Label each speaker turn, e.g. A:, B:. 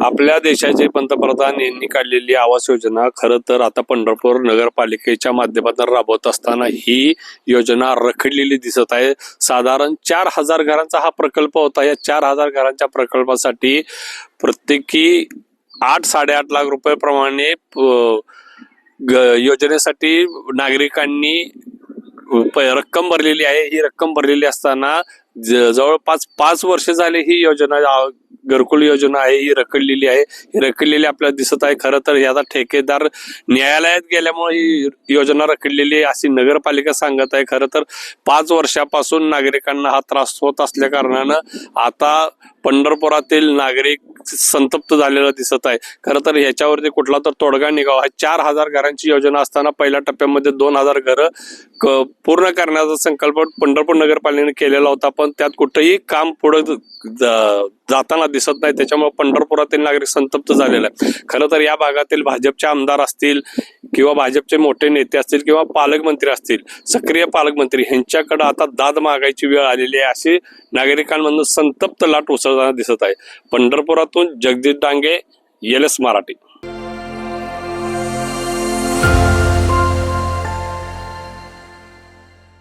A: आपल्या देशाचे पंतप्रधान यांनी काढलेली आवास योजना खरं तर आता पंढरपूर नगरपालिकेच्या माध्यमातून राबवत असताना ही योजना रखडलेली दिसत आहे। साधारण 4000 घरांचा हा प्रकल्प होता। या 4000 घरांच्या प्रकल्पासाठी प्रत्येकी 8-8.5 लाख रुपये प्रमाणे योजनेसाठी नागरिकांनी रक्कम भरलेली आहे। ही रक्कम भरलेली असताना जवळपास 5 वर्ष झाले ही योजना घरकुल योजना आहे ही रखडलेली आहे। ही रखडलेली आपल्याला दिसत आहे। खरं तर याचा ठेकेदार न्यायालयात गेल्यामुळे ही योजना रखडलेली आहे अशी नगरपालिका सांगत आहे। खरं तर 5 वर्षापासून नागरिकांना हा त्रास होत असल्या कारणानं आता पंढरपुरातील नागरिक संतप्त झालेला दिसत आहे। खरं तर ह्याच्यावरती कुठला तर तोडगा निघावा। 4000 घरांची योजना असताना पहिल्या टप्प्यामध्ये 2000 घरं पूर्ण करण्याचा संकल्प पंढरपूर नगरपालिकेने केलेला होता, पण त्यात कुठेही काम पुढे जाताना दिसत नाही। त्याच्यामुळे पंढरपुरातील नागरिक संतप्त झालेला आहे। खरं तर या भागातील भाजपचे आमदार असतील किंवा भाजपचे मोठे नेते असतील किंवा पालकमंत्री असतील, सक्रिय पालकमंत्री यांच्याकडे आता दाद मागायची वेळ आलेली आहे अशी नागरिकांमधून संतप्त लाट उसळताना दिसत आहे। पंढरपुरातून जगदीश डांगे, LS मराठी।